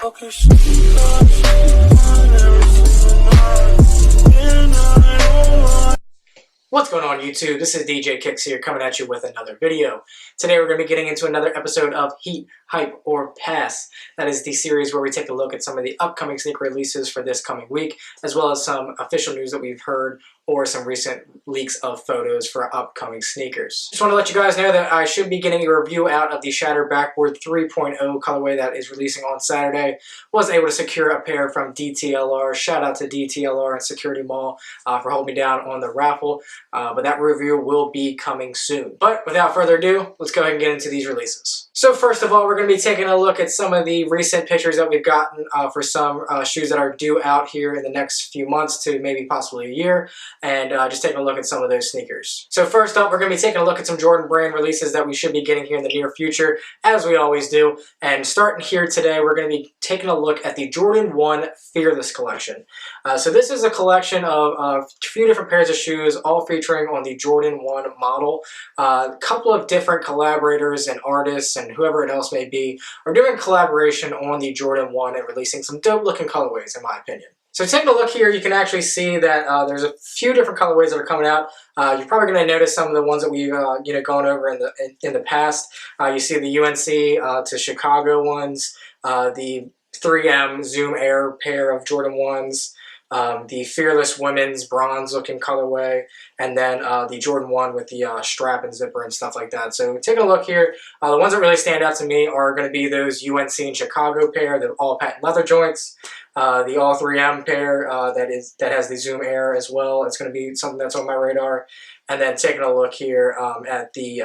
What's going on YouTube? This is DJKICKS here coming at you with another video. Today we're going to be getting into another episode of Heat, Hype, or Pass. That is the series where we take a look at some of the upcoming sneaker releases for this coming week, as well as some official news that we've heard or some recent leaks of photos for upcoming sneakers. Just want to let you guys know that I should be getting a review out of the Shattered Backboard 3.0 colorway that is releasing on Saturday. Was able to secure a pair from DTLR. Shout out to DTLR and Security Mall for holding me down on the raffle. But that review will be coming soon. But without further ado, let's go ahead and get into these releases. So first of all, we're going to be taking a look at some of the recent pictures that we've gotten for some shoes that are due out here in the next few months to maybe possibly a year, and just taking a look at some of those sneakers. So first up, we're going to be taking a look at some Jordan brand releases that we should be getting here in the near future, as we always do. And starting here today, we're going to be taking a look at the Jordan 1 Fearless collection. So this is a collection of a few different pairs of shoes, all featuring on the Jordan 1 model. A couple of different collaborators and artists and whoever it else may be are doing collaboration on the Jordan 1 and releasing some dope looking colorways, in my opinion. So taking a look here, you can actually see that there's a few different colorways that are coming out. You're probably going to notice some of the ones that we've gone over in the past. You see the UNC to Chicago ones, the 3M Zoom Air pair of Jordan 1s, the Fearless Women's bronze looking colorway, and then the Jordan 1 with the strap and zipper and stuff like that. So taking a look here, the ones that really stand out to me are going to be those UNC and Chicago pair, the all patent leather joints, the all 3M pair that has the Zoom Air as well. It's going to be something that's on my radar. And then taking a look here at the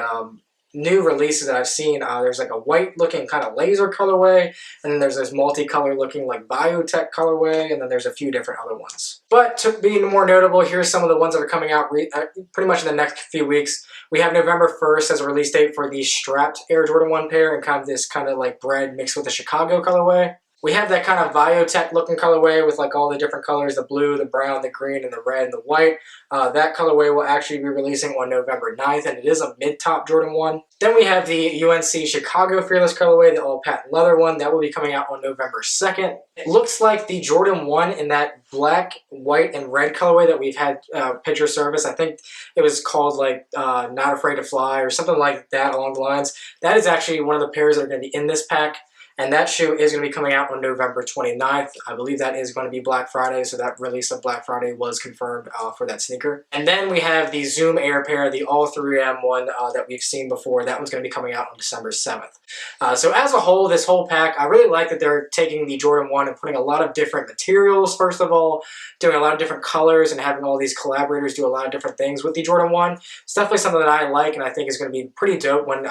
new releases that I've seen, there's like a white looking kind of laser colorway, and then there's this multicolor looking like biotech colorway, and then there's a few different other ones. But to be more notable, here's some of the ones that are coming out pretty much in the next few weeks. We have November 1st as a release date for the strapped Air Jordan 1 pair and kind of this kind of like bread mixed with the Chicago colorway. We have that kind of biotech looking colorway with like all the different colors, the blue, the brown, the green, and the red, and the white. That colorway will actually be releasing on November 9th, and it is a mid-top Jordan 1. Then we have the UNC Chicago Fearless colorway, the all patent leather one. That will be coming out on November 2nd. It looks like the Jordan 1 in that black, white, and red colorway that we've had picture surface. I think it was called like Not Afraid to Fly or something like that along the lines. That is actually one of the pairs that are going to be in this pack. And that shoe is going to be coming out on November 29th. I believe that is going to be Black Friday, so that release of Black Friday was confirmed for that sneaker. And then we have the Zoom Air pair, the all 3M one that we've seen before. That one's going to be coming out on December 7th. So as a whole, this whole pack, I really like that they're taking the Jordan 1 and putting a lot of different materials, first of all, doing a lot of different colors and having all these collaborators do a lot of different things with the Jordan 1. It's definitely something that I like and I think is going to be pretty dope when,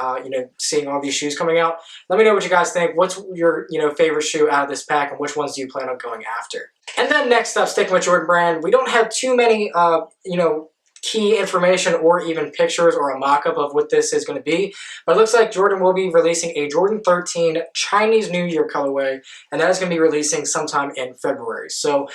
seeing all these shoes coming out. Let me know what you guys think. What's your favorite shoe out of this pack, and which ones do you plan on going after? And then next up, sticking with Jordan brand, we don't have too many key information or even pictures or a mock-up of what this is going to be, but it looks like Jordan will be releasing a Jordan 13 Chinese New Year colorway, and that is going to be releasing sometime in February. So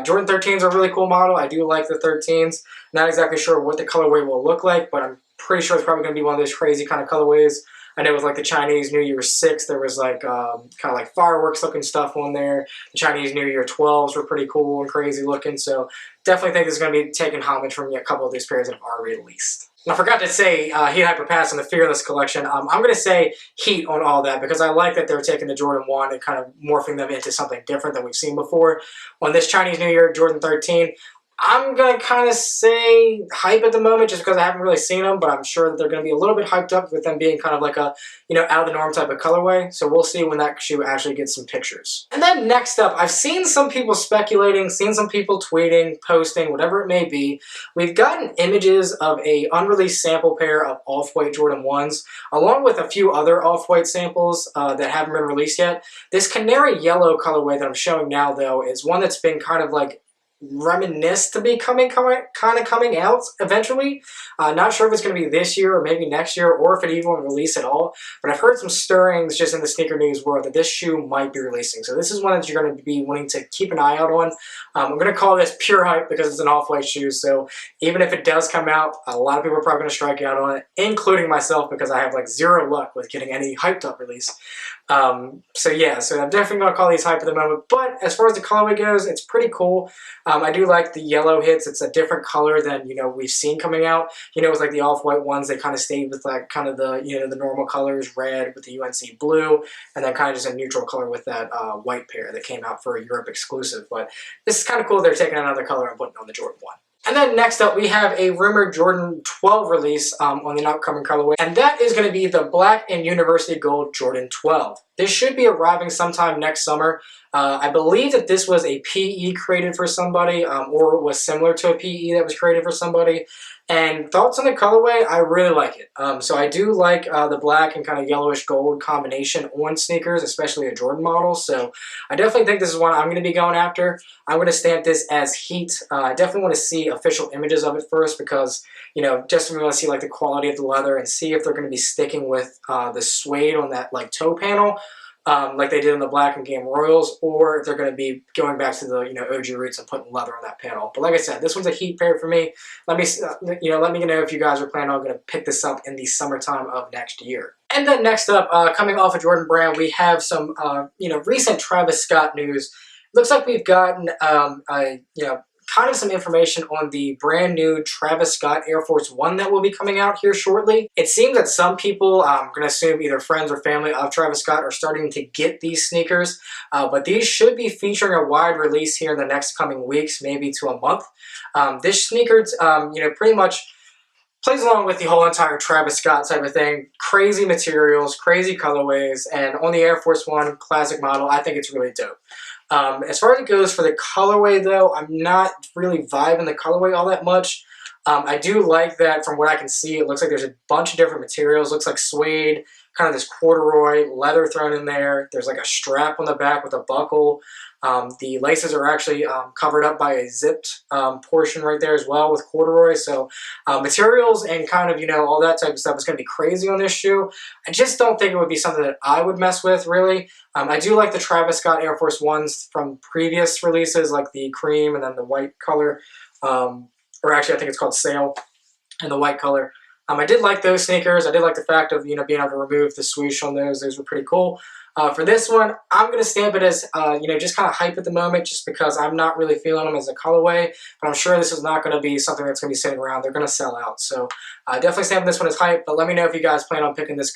Jordan 13s are a really cool model. I do like the 13s. Not exactly sure what the colorway will look like, but I'm pretty sure it's probably going to be one of those crazy kind of colorways. I know with like the Chinese New Year 6, there was like kind of like fireworks looking stuff on there. The Chinese New Year 12s were pretty cool and crazy looking. So definitely think this is going to be taking homage from a couple of these pairs that have already released. And I forgot to say Heat, Hyper, Pass on the Fearless collection. I'm going to say Heat on all that because I like that they're taking the Jordan 1 and kind of morphing them into something different than we've seen before. On this Chinese New Year Jordan 13, I'm going to kind of say hype at the moment just because I haven't really seen them, but I'm sure that they're going to be a little bit hyped up with them being kind of like a, out of the norm type of colorway. So we'll see when that shoe actually gets some pictures. And then next up, I've seen some people speculating, seen some people tweeting, posting, whatever it may be. We've gotten images of a unreleased sample pair of off-white Jordan 1s, along with a few other off-white samples that haven't been released yet. This canary yellow colorway that I'm showing now, though, is one that's been kind of like reminisce to be kind of coming out eventually. Not sure if it's going to be this year or maybe next year, or if it even will release at all. But I've heard some stirrings just in the sneaker news world that this shoe might be releasing. So this is one that you're going to be wanting to keep an eye out on. I'm going to call this pure hype because it's an off-white shoe. So even if it does come out, a lot of people are probably going to strike out on it, including myself, because I have like zero luck with getting any hyped up release. So yeah, so I'm definitely going to call these hype at the moment. But as far as the colorway goes, it's pretty cool. I do like the yellow hits. It's a different color than, you know, we've seen coming out. You know, with like the off-white ones, they kind of stayed with like kind of the, you know, the normal colors, red with the UNC blue, and then kind of just a neutral color with that white pair that came out for a Europe exclusive. But this is kind of cool. They're taking another color and putting it on the Jordan 1. And then next up, we have a rumored Jordan 12 release on the upcoming colorway, and that is going to be the Black and University Gold Jordan 12. This should be arriving sometime next summer. I believe that this was a PE created for somebody, or was similar to a PE that was created for somebody. And thoughts on the colorway, I really like it. So I do like the black and kind of yellowish gold combination on sneakers, especially a Jordan model. So I definitely think this is one I'm going to be going after. I'm going to stamp this as heat. I definitely want to see official images of it first because, you know, just we want to see like the quality of the leather and see if they're going to be sticking with the suede on that like toe panel. Like they did in the Black and Game Royals, or if they're going to be going back to the, you know, OG roots and putting leather on that panel. But like I said, this one's a heat pair for me. Let me know if you guys are planning on going to pick this up in the summertime of next year. And then next up, coming off of Jordan Brand, we have some, recent Travis Scott news. Looks like we've gotten, kind of some information on the brand new Travis Scott Air Force 1 that will be coming out here shortly. It seems that some people, I'm going to assume either friends or family of Travis Scott, are starting to get these sneakers, but these should be featuring a wide release here in the next coming weeks, maybe to a month. This sneaker, pretty much plays along with the whole entire Travis Scott type of thing. Crazy materials, crazy colorways, and on the Air Force 1 classic model, I think it's really dope. As far as it goes for the colorway, though, I'm not really vibing the colorway all that much. I do like that from what I can see, it looks like there's a bunch of different materials. Looks like suede, kind of this corduroy, leather thrown in there. There's like a strap on the back with a buckle. The laces are actually covered up by a zipped portion right there as well with corduroy. So materials and kind of, all that type of stuff is going to be crazy on this shoe. I just don't think it would be something that I would mess with, really. I do like the Travis Scott Air Force 1s from previous releases, like the cream and then the white color. Or actually, I think it's called Sail and the white color. I did like those sneakers. I did like the fact of, being able to remove the swoosh on those. Those were pretty cool. For this one, I'm going to stamp it as, just kind of hype at the moment just because I'm not really feeling them as a colorway. But I'm sure this is not going to be something that's going to be sitting around. They're going to sell out. So definitely stamping this one as hype. But let me know if you guys plan on picking this,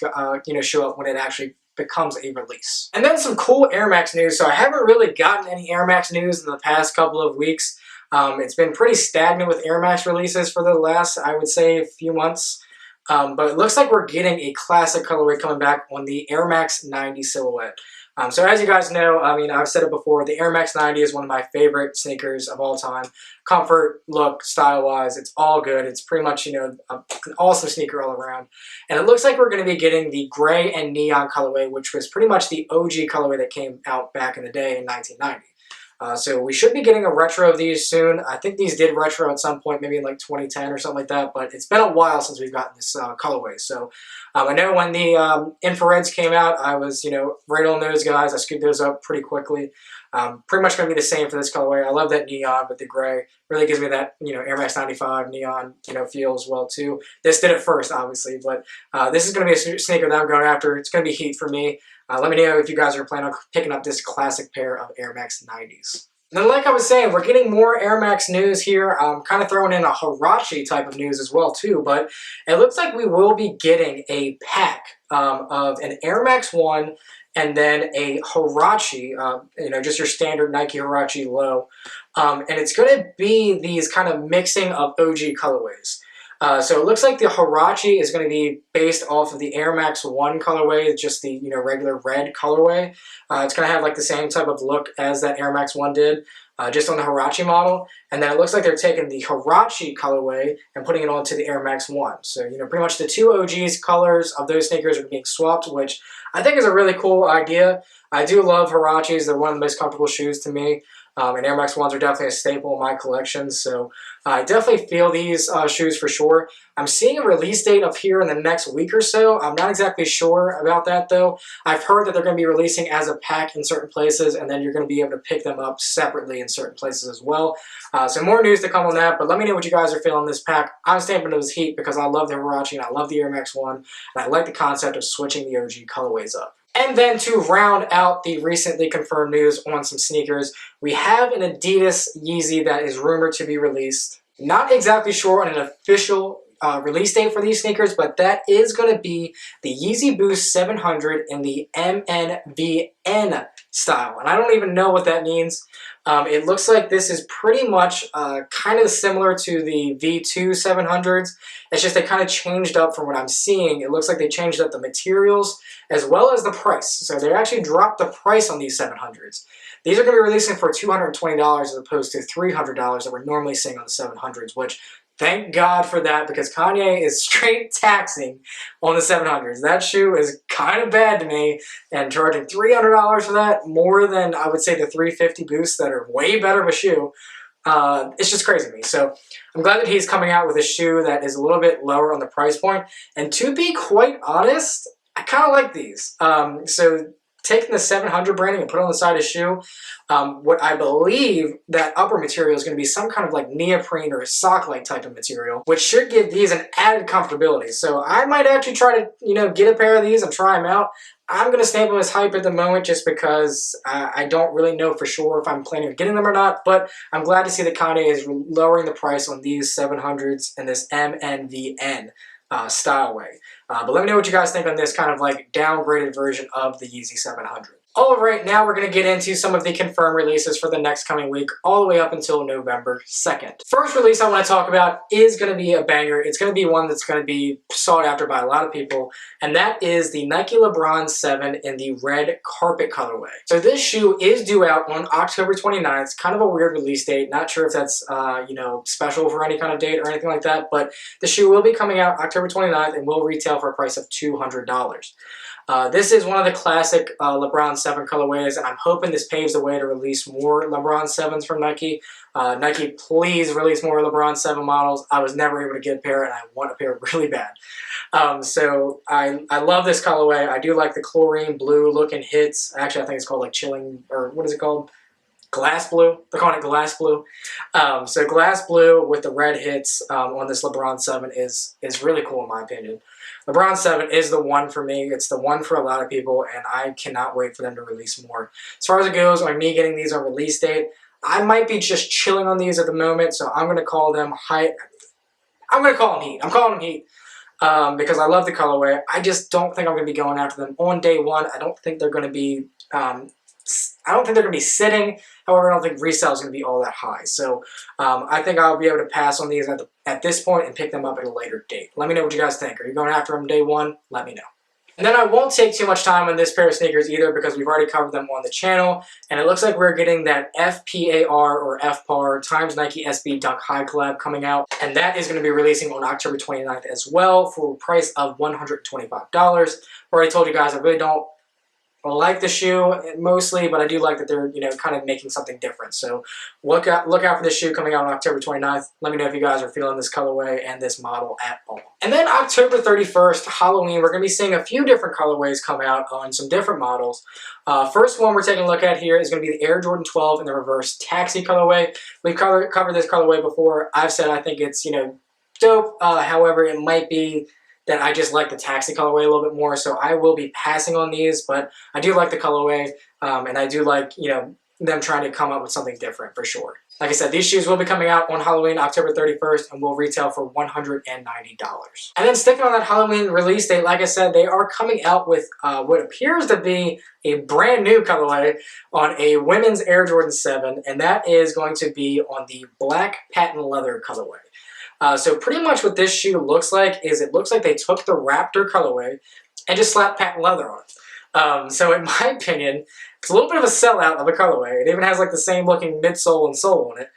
shoe up when it actually becomes a release. And then some cool Air Max news. So I haven't really gotten any Air Max news in the past couple of weeks. It's been pretty stagnant with Air Max releases for the last, I would say, few months. But it looks like we're getting a classic colorway coming back on the Air Max 90 silhouette. So as you guys know, I've said it before, the Air Max 90 is one of my favorite sneakers of all time. Comfort, look, style-wise, it's all good. It's pretty much, an awesome sneaker all around. And it looks like we're going to be getting the gray and neon colorway, which was pretty much the OG colorway that came out back in the day in 1990. So we should be getting a retro of these soon. I think these did retro at some point, maybe in like 2010 or something like that, but it's been a while since we've gotten this colorway. So I know when the infrareds came out, I was, right on those guys. I scooped those up pretty quickly. Pretty much going to be the same for this colorway. I love that neon with the gray. Really gives me that, Air Max 95 neon, feel as well too. This did it first, obviously, but this is going to be a sneaker that I'm going after. It's going to be heat for me. Let me know if you guys are planning on picking up this classic pair of Air Max 90s. And then like I was saying, we're getting more Air Max news here. Kind of throwing in a Huarache type of news as well too, but it looks like we will be getting a pack of an Air Max 1 and then a Huarache, just your standard Nike Huarache low. And it's going to be these kind of mixing of OG colorways. So it looks like the Huarache is going to be based off of the Air Max 1 colorway, just the regular red colorway. It's going to have like the same type of look as that Air Max 1 did, just on the Huarache model. And then it looks like they're taking the Huarache colorway and putting it onto the Air Max 1. So, pretty much the two OGs colors of those sneakers are being swapped, which I think is a really cool idea. I do love Huaraches. They're one of the most comfortable shoes to me. And Air Max 1s are definitely a staple in my collection, so I definitely feel these shoes for sure. I'm seeing a release date of here in the next week or so. I'm not exactly sure about that though. I've heard that they're going to be releasing as a pack in certain places, and then you're going to be able to pick them up separately in certain places as well. So more news to come on that, but let me know what you guys are feeling this pack. I'm stamping those Heat because I love the Huarache and I love the Air Max 1, and I like the concept of switching the OG colorways up. And then to round out the recently confirmed news on some sneakers, we have an Adidas Yeezy that is rumored to be released. Not exactly sure on an official release date for these sneakers, but that is going to be the Yeezy Boost 700 in the MNVN style. And I don't even know what that means. It looks like this is pretty much kind of similar to the V2 700s. It's just they kind of changed up from what I'm seeing. It looks like they changed up the materials as well as the price. So they actually dropped the price on these 700s. These are going to be releasing for $220 as opposed to $300 that we're normally seeing on the 700s, which thank God for that, because Kanye is straight taxing on the 700s. That shoe is kind of bad to me, and charging $300 for that, more than I would say the 350 Boosts that are way better of a shoe, it's just crazy to me. So I'm glad that he's coming out with a shoe that is a little bit lower on the price point. And to be quite honest, I kind of like these. So taking the 700 branding and put it on the side of the shoe, what I believe that upper material is going to be some kind of like neoprene or a sock-like type of material, which should give these an added comfortability. So I might actually try to, get a pair of these and try them out. I'm going to stamp them as hype at the moment just because I don't really know for sure if I'm planning on getting them or not, but I'm glad to see that Kanye is lowering the price on these 700s in this MNVN style way. But let me know what you guys think on this kind of like downgraded version of the Yeezy 700. Alright, now we're going to get into some of the confirmed releases for the next coming week, all the way up until November 2nd. First release I want to talk about is going to be a banger. It's going to be one that's going to be sought after by a lot of people, and that is the Nike LeBron 7 in the red carpet colorway. So this shoe is due out on October 29th. It's kind of a weird release date. Not sure if that's, special for any kind of date or anything like that, but the shoe will be coming out October 29th and will retail for a price of $200. This is one of the classic LeBron 7 colorways, and I'm hoping this paves the way to release more LeBron 7s from Nike. Nike, please release more LeBron 7 models. I was never able to get a pair, and I want a pair really bad. So I love this colorway. I do like the chlorine blue looking hits. Actually, I think it's called like chilling, or what is it called? Glass blue. They're calling it glass blue. So glass blue with the red hits on this LeBron 7 is really cool in my opinion. LeBron 7 is the one for me. It's the one for a lot of people, and I cannot wait for them to release more. As far as it goes on me getting these on release date, I might be just chilling on these at the moment, so I'm going to call them hype. I'm going to call them Heat. I'm calling them Heat because I love the colorway. I just don't think I'm going to be going after them on day one. I don't think they're going to be sitting. However, I don't think resale is going to be all that high. So I think I'll be able to pass on these at this point and pick them up at a later date. Let me know what you guys think. Are you going after them day one? Let me know. And then I won't take too much time on this pair of sneakers either because we've already covered them on the channel. And it looks like we're getting that FPAR or FPAR times Nike SB Dunk High collab coming out. And that is going to be releasing on October 29th as well for a price of $125. I already told you guys I really don't like the shoe mostly, but I do like that they're, kind of making something different. So look out for this shoe coming out on October 29th. Let me know if you guys are feeling this colorway and this model at all. And then October 31st, Halloween, we're going to be seeing a few different colorways come out on some different models. First one we're taking a look at here is going to be the Air Jordan 12 in the reverse taxi colorway. We've covered this colorway before. I've said I think it's, dope. However, it might be that I just like the taxi colorway a little bit more, so I will be passing on these, but I do like the colorway, and I do like, them trying to come up with something different for sure. Like I said, these shoes will be coming out on Halloween, October 31st, and will retail for $190. And then sticking on that Halloween release date, like I said, they are coming out with what appears to be a brand new colorway on a women's Air Jordan 7, and that is going to be on the black patent leather colorway. So pretty much what this shoe looks like is it looks like they took the Raptor colorway and just slapped patent leather on it. So in my opinion, it's a little bit of a sellout of a colorway. It even has like the same looking midsole and sole on it.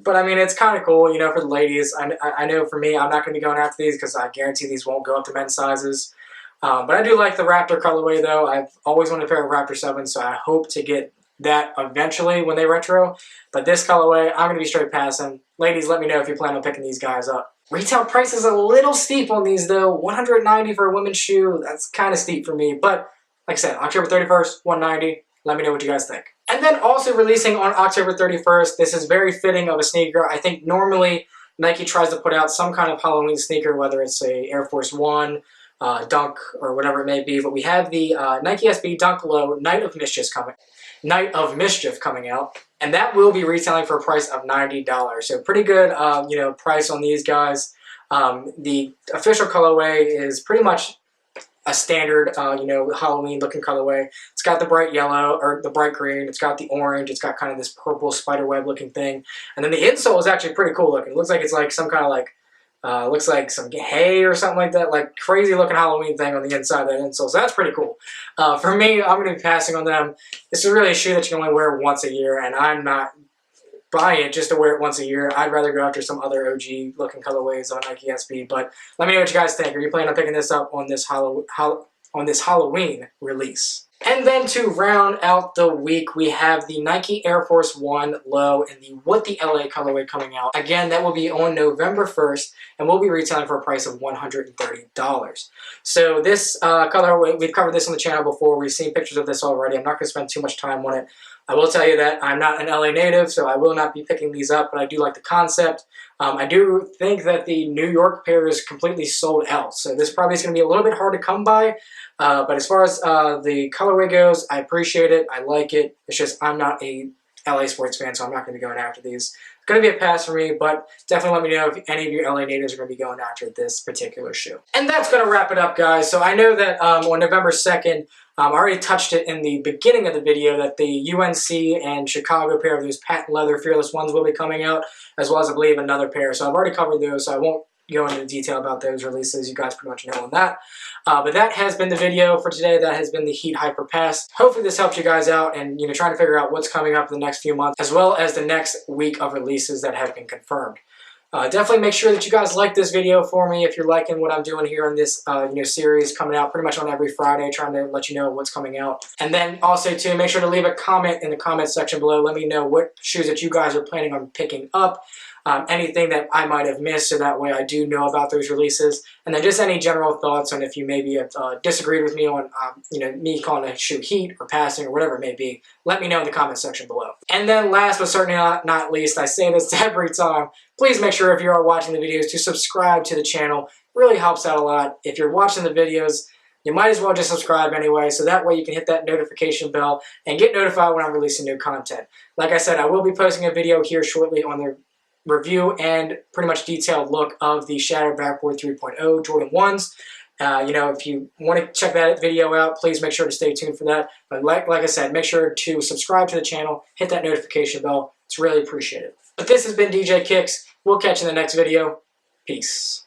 But I mean, it's kind of cool, for the ladies. I know for me, I'm not going to be going after these because I guarantee these won't go up to men's sizes. But I do like the Raptor colorway though. I've always wanted a pair of Raptor 7s, so I hope to get that eventually when they retro. But this colorway, I'm going to be straight passing. Ladies, let me know if you plan on picking these guys up. Retail price is a little steep on these though. $190 for a women's shoe. That's kind of steep for me. But like I said, October 31st, $190. Let me know what you guys think. And then also releasing on October 31st, this is very fitting of a sneaker. I think normally Nike tries to put out some kind of Halloween sneaker, whether it's a Air Force One, Dunk, or whatever it may be. But we have the Nike SB Dunk Low Night of Mischief coming out, and that will be retailing for a price of $90. So pretty good, price on these guys. The official colorway is pretty much a standard, Halloween-looking colorway. It's got the bright yellow, or the bright green. It's got the orange. It's got kind of this purple spiderweb-looking thing. And then the insole is actually pretty cool looking. It looks like it's like some kind of looks like some hay or something like that. Like crazy-looking Halloween thing on the inside of that insole. So that's pretty cool. For me, I'm going to be passing on them. This is really a shoe that you can only wear once a year, and I'm not buying it just to wear it once a year. I'd rather go after some other OG looking colorways on Nike SB. But let me know what you guys think. Are you planning on picking this up on this Halloween release? And then to round out the week, we have the Nike Air Force One Low and the What the LA colorway coming out. Again, that will be on November 1st and will be retailing for a price of $130. So this colorway, we've covered this on the channel before. We've seen pictures of this already. I'm not going to spend too much time on it. I will tell you that I'm not an LA native, so I will not be picking these up, but I do like the concept. I do think that the New York pair is completely sold out, so this probably is going to be a little bit hard to come by. But as far as the colorway goes, I appreciate it. I like it. It's just I'm not a LA sports fan, so I'm not going to be going after these. It's going to be a pass for me, but definitely let me know if any of you LA natives are going to be going after this particular shoe. And that's going to wrap it up, guys. So I know that on November 2nd, I already touched it in the beginning of the video that the UNC and Chicago pair of those patent leather Fearless ones will be coming out, as well as I believe another pair. So I've already covered those, so I won't go into detail about those releases. You guys pretty much know on that. But that has been the video for today. That has been the Heat Hyper Pass. Hopefully this helped you guys out and trying to figure out what's coming up in the next few months, as well as the next week of releases that have been confirmed. Definitely make sure that you guys like this video for me if you're liking what I'm doing here in this series coming out pretty much on every Friday, trying to let you know what's coming out. And then also too, make sure to leave a comment in the comment section below. Let me know what shoes that you guys are planning on picking up. Anything that I might have missed, so that way I do know about those releases. And then just any general thoughts on if you maybe have disagreed with me on me calling a shoe heat or passing or whatever it may be. Let me know in the comment section below. And then last but certainly not least, I say this every time, please make sure if you are watching the videos to subscribe to the channel. It really helps out a lot. If you're watching the videos, you might as well just subscribe anyway, so that way you can hit that notification bell and get notified when I'm releasing new content. Like I said, I will be posting a video here shortly on the review and pretty much detailed look of the Shattered Backboard 3.0 Jordan 1s. If you want to check that video out, please make sure to stay tuned for that. But like I said, make sure to subscribe to the channel, hit that notification bell. It's really appreciated. But this has been DJ Kicks. We'll catch you in the next video. Peace.